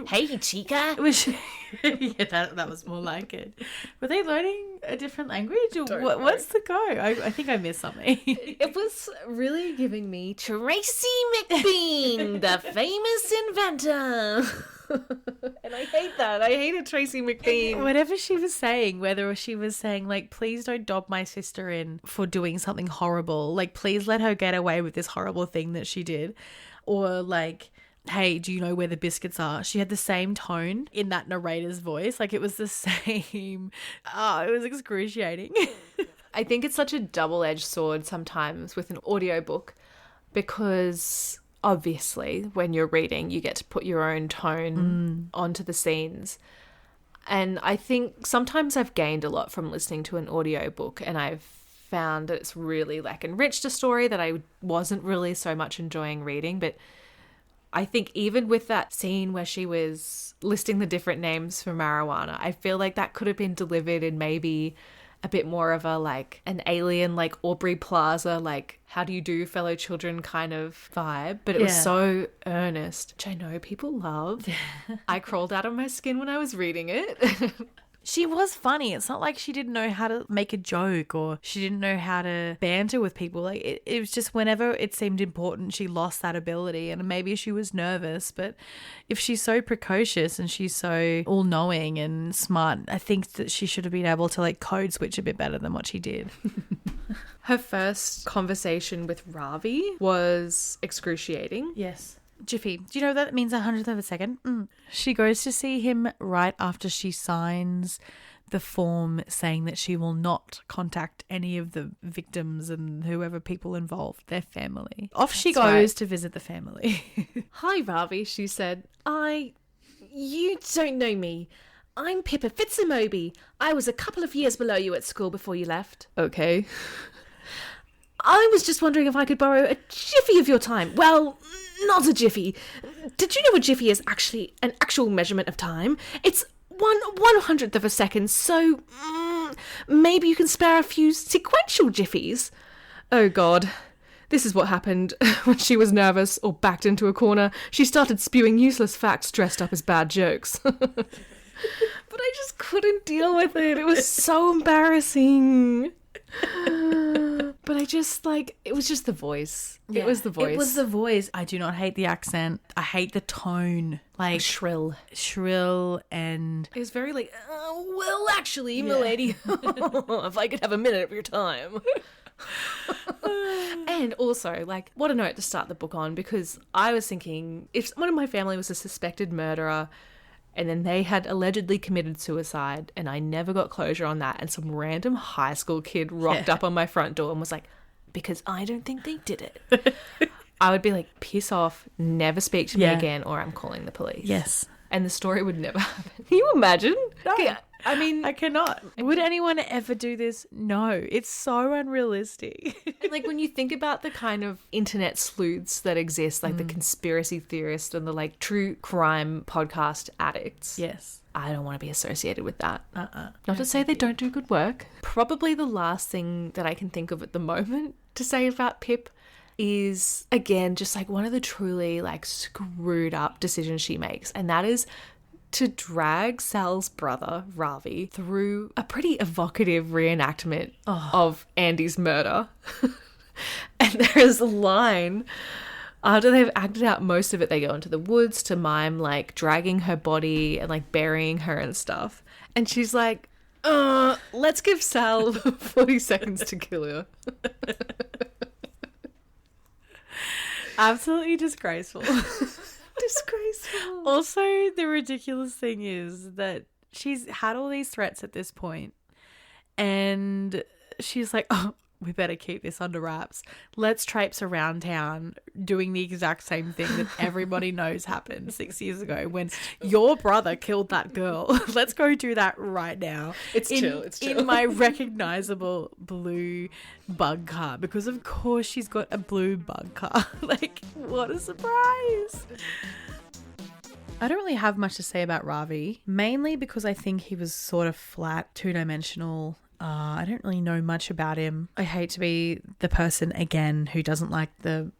Hey, chica. Was she... yeah, that was more like it. Were they learning a different language? Or what's the go? I think I missed something. It was really giving me Tracy McBean, the famous inventor. And I hate that. I hated Tracy McBean. Whatever she was saying, whether she was saying like, please don't dob my sister in for doing something horrible. Like, please let her get away with this horrible thing that she did. Or like, hey, do you know where the biscuits are? She had the same tone in that narrator's voice. Like, it was the same. Oh, it was excruciating. I think it's such a double-edged sword sometimes with an audiobook, because obviously when you're reading, you get to put your own tone onto the scenes. And I think sometimes I've gained a lot from listening to an audiobook, and I've found that it's really like enriched a story that I wasn't really so much enjoying reading. But I think even with that scene where she was listing the different names for marijuana, I feel like that could have been delivered in maybe a bit more of a like an alien, like Aubrey Plaza, like how do you do fellow children kind of vibe. But it was so earnest, which I know people love. I crawled out of my skin when I was reading it. She was funny. It's not like she didn't know how to make a joke or she didn't know how to banter with people. Like it was just whenever it seemed important, she lost that ability, and maybe she was nervous. But if she's so precocious and she's so all-knowing and smart, I think that she should have been able to like code switch a bit better than what she did. Her first conversation with Ravi was excruciating. Yes. Jiffy. Do you know that means 100th of a second? She goes to see him right after she signs the form saying that she will not contact any of the victims and whoever people involved, their family. She goes to visit the family. Hi, Ravi, she said. You don't know me. I'm Pippa Fitzimoby. I was a couple of years below you at school before you left. Okay. I was just wondering if I could borrow a jiffy of your time. Well, not a jiffy. Did you know a jiffy is actually an actual measurement of time? It's 1/100th of a second, so maybe you can spare a few sequential jiffies. Oh, God. This is what happened when she was nervous or backed into a corner. She started spewing useless facts dressed up as bad jokes. But I just couldn't deal with it. It was so embarrassing. But I just it was just the voice. Yeah, it was the voice. It was the voice. I do not hate the accent. I hate the tone. Like shrill and it was very like, well, actually, milady, if I could have a minute of your time. And also, like, what a note to start the book on, because I was thinking if one of my family was a suspected murderer and then they had allegedly committed suicide and I never got closure on that, and some random high school kid rocked up on my front door and was like, because I don't think they did it, I would be like, piss off, never speak to me again, or I'm calling the police. Yes. And the story would never happen. Can you imagine? No. Okay, I mean, I cannot. Would anyone ever do this? No. It's so unrealistic. And like when you think about the kind of internet sleuths that exist, like the conspiracy theorists and the like true crime podcast addicts. Yes. I don't want to be associated with that. Not to say they don't do good work. Probably the last thing that I can think of at the moment to say about Pip is, again, just like one of the truly like screwed up decisions she makes. And that is to drag Sal's brother, Ravi, through a pretty evocative reenactment of Andy's murder. And there is a line, after they've acted out most of it, they go into the woods to mime like dragging her body and like burying her and stuff. And she's like, let's give Sal 40 seconds to kill her. Absolutely disgraceful. Disgraceful. Also, the ridiculous thing is that she's had all these threats at this point, and she's like, we better keep this under wraps. Let's traipse around town doing the exact same thing that everybody knows happened 6 years ago when your brother killed that girl. Let's go do that right now. It's chill. In my recognizable blue bug car, because of course she's got a blue bug car. Like, what a surprise. I don't really have much to say about Ravi, mainly because I think he was sort of flat, two-dimensional. I don't really know much about him. I hate to be the person, again, who doesn't like the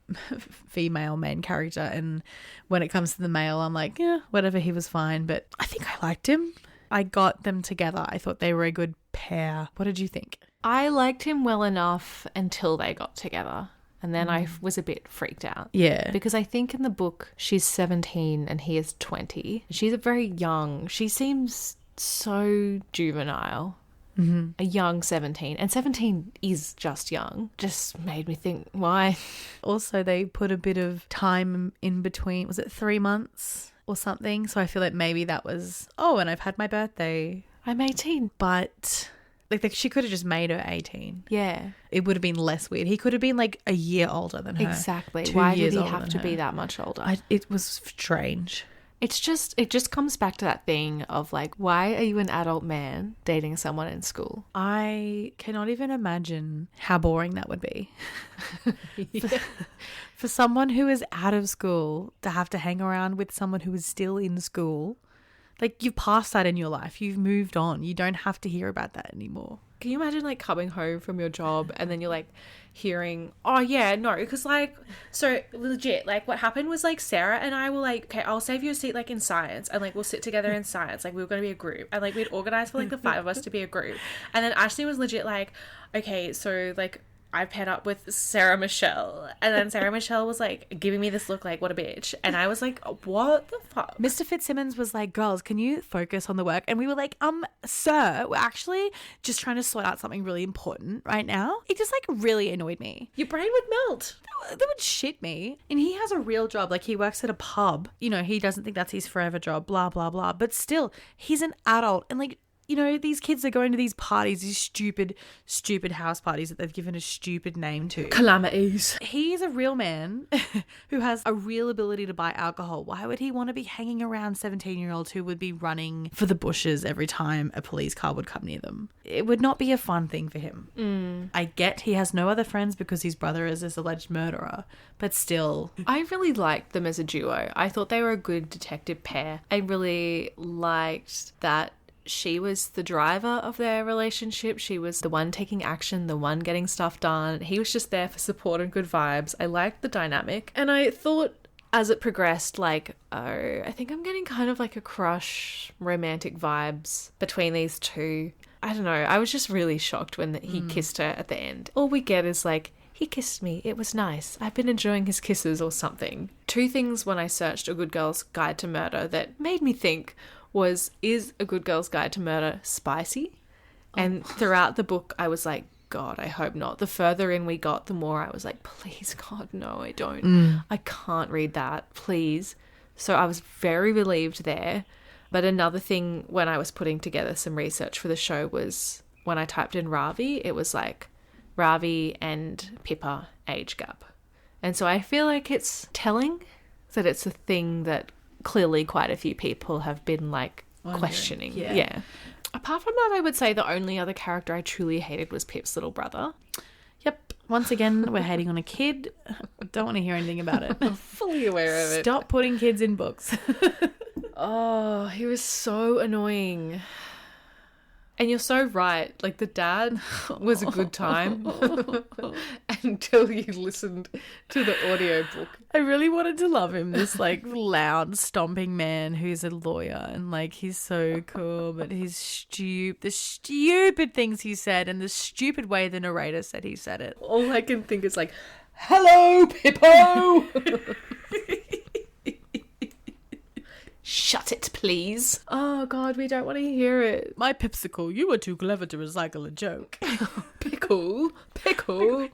female main character. And when it comes to the male, I'm like, yeah, whatever, he was fine. But I think I liked him. I got them together. I thought they were a good pair. What did you think? I liked him well enough until they got together. And then I was a bit freaked out. Yeah. Because I think in the book, she's 17 and he is 20. She's very young. She seems so juvenile. Mm-hmm. A young 17. And 17 is just young. Just made me think, why? Also, they put a bit of time in between. Was it 3 months or something? So I feel like maybe that was, and I've had my birthday. I'm 18. But like she could have just made her 18. Yeah. It would have been less weird. He could have been like a year older than her. Exactly. Why did he have to be that much older? It was strange. It just comes back to that thing of like, why are you an adult man dating someone in school? I cannot even imagine how boring that would be. For someone who is out of school to have to hang around with someone who is still in school. Like, you've passed that in your life. You've moved on. You don't have to hear about that anymore. Can you imagine like coming home from your job and then you're like hearing, oh yeah, no, because like, so legit, like what happened was like Sarah and I were like, okay, I'll save you a seat like in science, and like we'll sit together in science, like we were going to be a group, and like we'd organize for like the 5 of us to be a group. And then Ashley was legit like, okay, so like I paired up with Sarah Michelle, and then Sarah Michelle was like giving me this look like, what a bitch. And I was like, what the fuck? Mr. Fitzsimmons was like, girls, can you focus on the work? And we were like, sir, we're actually just trying to sort out something really important right now. It just like really annoyed me. Your brain would melt. That would shit me. And he has a real job. Like, he works at a pub. You know, he doesn't think that's his forever job, blah, blah, blah. But still, he's an adult. And like, you know, these kids are going to these parties, these stupid house parties that they've given a stupid name to. Calamities. He's a real man who has a real ability to buy alcohol. Why would he want to be hanging around 17-year-olds who would be running for the bushes every time a police car would come near them? It would not be a fun thing for him. I get he has no other friends because his brother is this alleged murderer, but still. I really liked them as a duo. I thought they were a good detective pair. I really liked that she was the driver of their relationship. She was the one taking action, the one getting stuff done. He was just there for support and good vibes. I liked the dynamic. And I thought as it progressed, like, oh, I think I'm getting kind of like a crush, romantic vibes between these two. I don't know. I was just really shocked when he kissed her at the end. All we get is like, he kissed me. It was nice. I've been enjoying his kisses or something. 2 things when I searched A Good Girl's Guide to Murder that made me think was, is A Good Girl's Guide to Murder spicy? And throughout the book, I was like, God, I hope not. The further in we got, the more I was like, please, God, no, I don't. I can't read that, please. So I was very relieved there. But another thing when I was putting together some research for the show was when I typed in Ravi, it was like Ravi and Pippa age gap. And so I feel like it's telling that it's a thing that clearly quite a few people have been like questioning. Yeah. Apart from that, I would say the only other character I truly hated was Pip's little brother. Yep. Once again, we're hating on a kid. Don't want to hear anything about it. I'm fully aware of it. Stop putting kids in books. Oh, he was so annoying. And you're so right. Like, the dad was a good time until you listened to the audiobook. I really wanted to love him, this like loud stomping man who's a lawyer, and like he's so cool, but the stupid things he said and the stupid way the narrator said he said it. All I can think is like, hello, Pippo! Shut it, please. Oh, God, we don't want to hear it. My Pipsicle, you were too clever to recycle a joke. Pickle.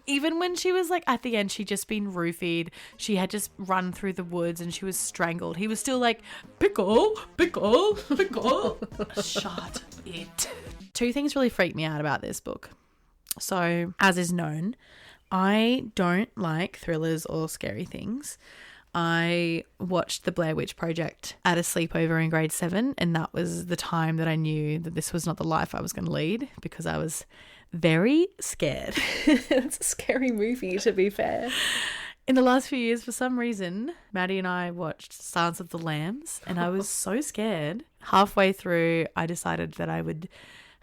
Even when she was like, at the end, she'd just been roofied. She had just run through the woods and she was strangled. He was still like, pickle. Shut it. 2 things really freaked me out about this book. So, as is known, I don't like thrillers or scary things. I watched The Blair Witch Project at a sleepover in grade 7, and that was the time that I knew that this was not the life I was going to lead, because I was very scared. It's a scary movie, to be fair. In the last few years, for some reason, Maddie and I watched Silence of the Lambs, and I was so scared. Halfway through, I decided that I would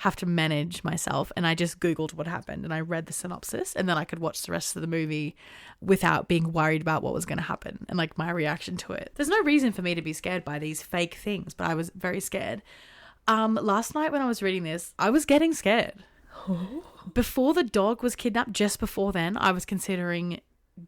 have to manage myself, and I just Googled what happened, and I read the synopsis, and then I could watch the rest of the movie without being worried about what was going to happen and like my reaction to it. There's no reason for me to be scared by these fake things, but I was very scared. Last night when I was reading this, I was getting scared. Before the dog was kidnapped, just before then, I was considering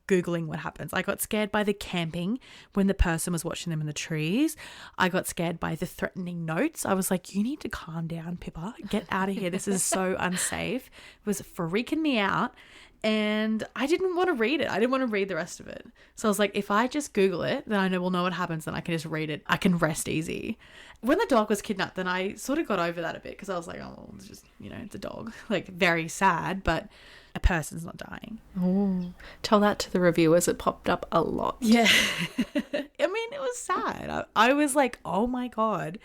Googling what happens. I got scared by the camping when the person was watching them in the trees. I got scared by the threatening notes. I was like, you need to calm down, Pippa. Get out of here. This is so unsafe. It was freaking me out. And I didn't want to read it. I didn't want to read the rest of it. So I was like, if I just Google it, then I will know what happens. Then I can just read it. I can rest easy. When the dog was kidnapped, then I sort of got over that a bit, because I was like, oh, well, it's just, it's a dog. Like, very sad, but a person's not dying. Oh, tell that to the reviewers. It popped up a lot. Yeah. I mean, it was sad. I was like, oh my God,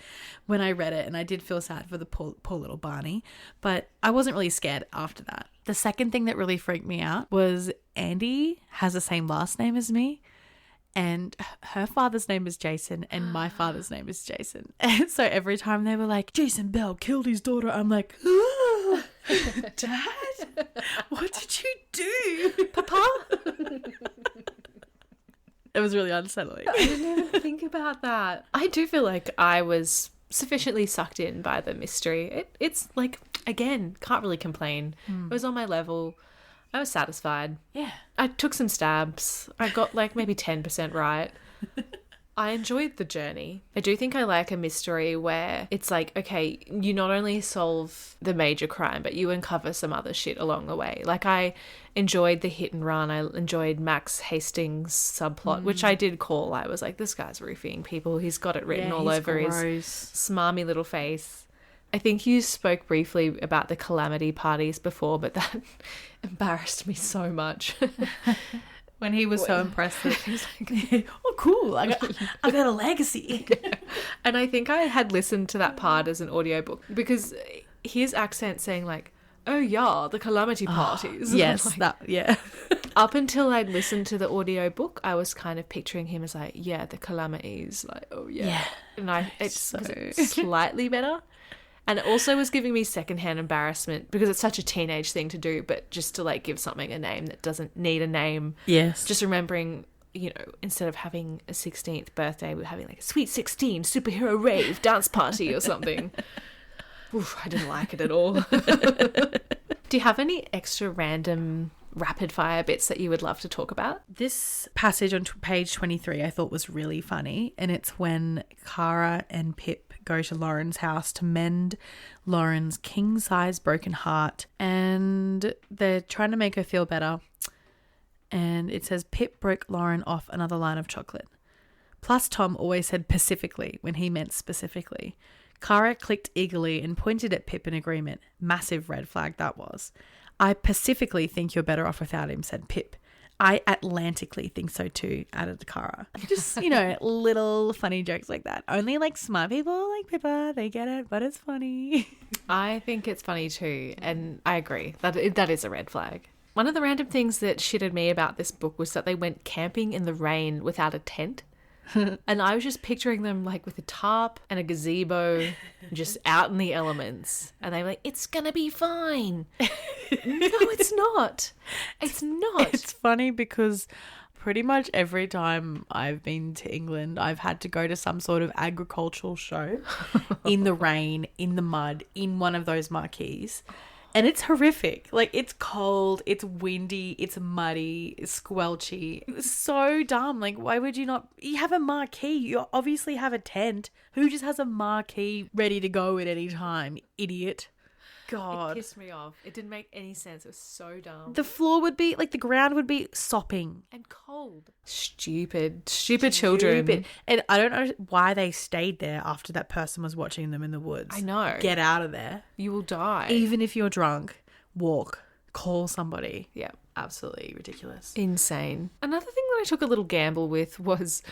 when I read it, and I did feel sad for the poor little Barney, but I wasn't really scared after that. The second thing that really freaked me out was Andy has the same last name as me, and her father's name is Jason, and my father's name is Jason. And so every time they were like, Jason Bell killed his daughter, I'm like, oh, Dad, what did you do? Papa? It was really unsettling. I didn't even think about that. I do feel like I was sufficiently sucked in by the mystery. It's like, again, can't really complain. It was on my level. I was satisfied. Yeah. I took some stabs. I got like maybe 10% right. I enjoyed the journey. I do think I like a mystery where it's like, okay, you not only solve the major crime, but you uncover some other shit along the way. Like, I enjoyed the hit and run. I enjoyed Max Hastings' subplot, which I did call. I was like, this guy's roofing people. He's got it written all over his smarmy little face. I think you spoke briefly about the calamity parties before, but that embarrassed me so much. When he was so impressed that he was like, oh, cool, I got a legacy. And I think I had listened to that part as an audiobook, because his accent saying like, oh yeah, the calamity parties. Yes, like, that, yeah. Up until I'd listened to the audiobook, I was kind of picturing him as like, yeah, the calamities, like, oh yeah. And it's slightly better. And it also was giving me secondhand embarrassment, because it's such a teenage thing to do, but just to like give something a name that doesn't need a name. Yes. Just remembering, instead of having a 16th birthday, we're having like a Sweet 16 superhero rave dance party or something. Oof, I didn't like it at all. Do you have any extra random rapid fire bits that you would love to talk about? This passage on page 23 I thought was really funny, and it's when Kara and Pip go to Lauren's house to mend Lauren's king-size broken heart, and they're trying to make her feel better. And it says, Pip broke Lauren off another line of chocolate. Plus Tom always said pacifically when he meant specifically. Kara clicked eagerly and pointed at Pip in agreement. Massive red flag that was. I pacifically think you're better off without him, said Pip. I Atlantically think so too, added Kara. Just, little funny jokes like that. Only like smart people like Pippa, they get it, but it's funny. I think it's funny too, and I agree. That is a red flag. One of the random things that shitted me about this book was that they went camping in the rain without a tent. And I was just picturing them like with a tarp and a gazebo, just out in the elements. And they were like, it's going to be fine. No, it's not. It's not. It's funny because pretty much every time I've been to England, I've had to go to some sort of agricultural show in the rain, in the mud, in one of those marquees. And it's horrific. Like, it's cold, it's windy, it's muddy, it's squelchy. It's so dumb. Like, why would you not? You have a marquee. You obviously have a tent. Who just has a marquee ready to go at any time? Idiot. God. It pissed me off. It didn't make any sense. It was so dumb. The floor would be, like, the ground would be sopping. And cold. Stupid children. And I don't know why they stayed there after that person was watching them in the woods. I know. Get out of there. You will die. Even if you're drunk, walk. call somebody. Yeah. Absolutely ridiculous. Insane. Another thing that I took a little gamble with was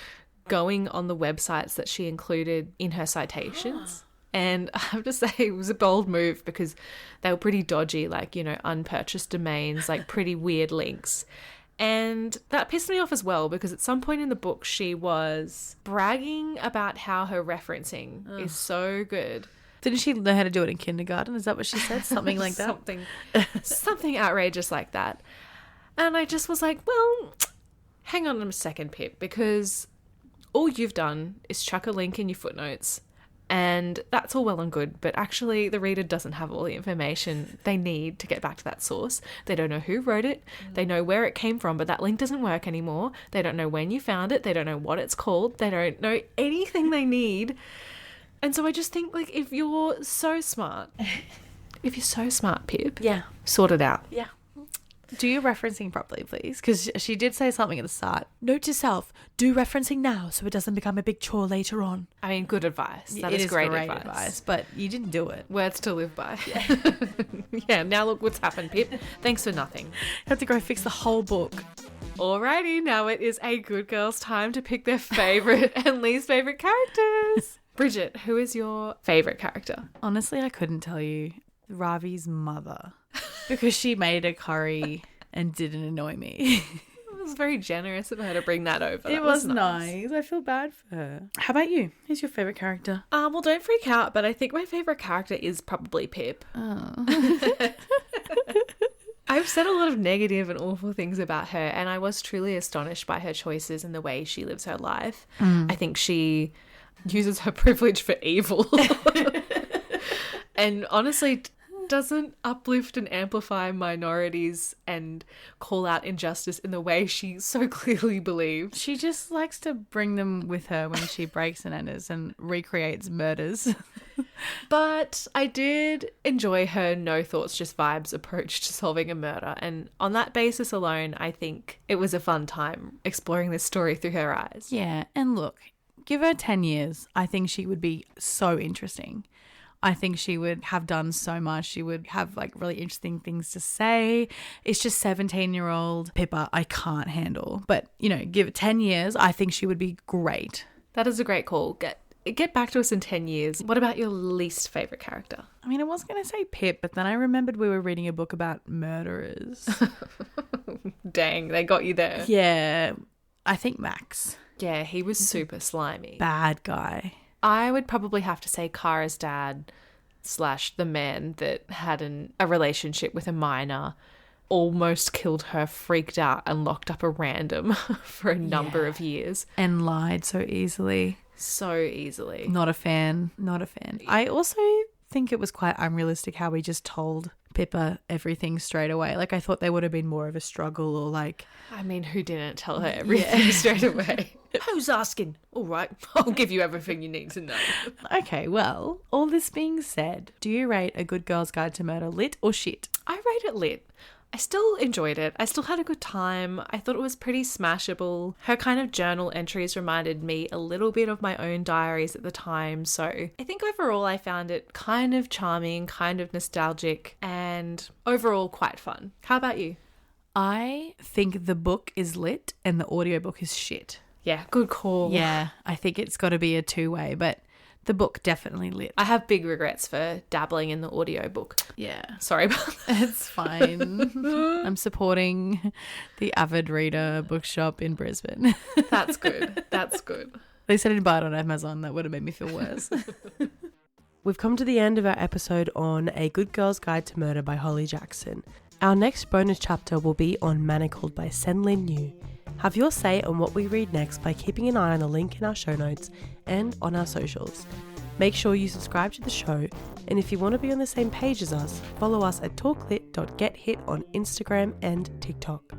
going on the websites that she included in her citations. And I have to say it was a bold move because they were pretty dodgy, like, you know, unpurchased domains, like pretty weird links. And that pissed me off as well because at some point in the book she was bragging about how her referencing is so good. Didn't she learn how to do it in kindergarten? Is that what she said? Something like that? Something outrageous like that. And I just was like, well, hang on a second, Pip, because all you've done is chuck a link in your footnotes and that's all well and good, but actually the reader doesn't have all the information they need to get back to that source. They don't know who wrote it. They know where it came from, but that link doesn't work anymore. They don't know when you found it. They don't know what it's called. They don't know anything they need. And so I just think, like, if you're so smart, Pip, Yeah. sort it out. Yeah. Do your referencing properly, please. Because she did say something at the start. Note to self, do referencing now so it doesn't become a big chore later on. I mean, good advice. That It is great advice. But you didn't do it. Words to live by. Yeah, now look what's happened, Pip. Thanks for nothing. You have to go fix the whole book. Alrighty, now it is a good girl's time to pick their favourite and least favourite characters. Bridget, who is your favourite character? Honestly, I couldn't tell you. Ravi's mother. Because she made a curry and didn't annoy me. It was very generous of her to bring that over. It was nice. I feel bad for her. How about you? Who's your favourite character? Well, don't freak out, but I think my favourite character is probably Pip. Oh. I've said a lot of negative and awful things about her, and I was truly astonished by her choices and the way she lives her life. I think she uses her privilege for evil. And honestly doesn't uplift and amplify minorities and call out injustice in the way she so clearly believes. She just likes to bring them with her when she breaks and enters and recreates murders. But I did enjoy her no thoughts, just vibes approach to solving a murder. And on that basis alone, I think it was a fun time exploring this story through her eyes. Yeah, and look, give her 10 years. I think she would be so interesting. I think she would have done so much. She would have like really interesting things to say. It's just 17-year-old Pippa I can't handle. But, you know, give it 10 years. I think she would be great. That is a great call. Get back to us in 10 years. What about your least favourite character? I mean, I was going to say Pip, but then I remembered we were reading a book about murderers. Dang, they got you there. Yeah, I think Max. Yeah, he was super slimy. Bad guy. I would probably have to say Kara's dad / the man that had a relationship with a minor, almost killed her, freaked out and locked up a random for a number of years. And lied so easily. So easily. Not a fan. I also think it was quite unrealistic how we just told Pippa everything straight away. Like, I thought there would have been more of a struggle or like... I mean, who didn't tell her everything straight away? Who's asking? All right, I'll give you everything you need to know. Okay, well, all this being said, do you rate A Good Girl's Guide to Murder lit or shit? I rate it lit. I still enjoyed it. I still had a good time. I thought it was pretty smashable. Her kind of journal entries reminded me a little bit of my own diaries at the time. So I think overall I found it kind of charming, kind of nostalgic, and overall quite fun. How about you? I think the book is lit and the audiobook is shit. Yeah, good call. Yeah, I think it's got to be a two-way, but the book definitely lit. I have big regrets for dabbling in the audiobook. Yeah. Sorry about that. It's fine. I'm supporting the Avid Reader bookshop in Brisbane. That's good. That's good. They said to buy it on Amazon. That would have made me feel worse. We've come to the end of our episode on A Good Girl's Guide to Murder by Holly Jackson. Our next bonus chapter will be on Manacled by Senlin Yu. Have your say on what we read next by keeping an eye on the link in our show notes and on our socials. Make sure you subscribe to the show, and if you want to be on the same page as us, follow us at talklit.gethit on Instagram and TikTok.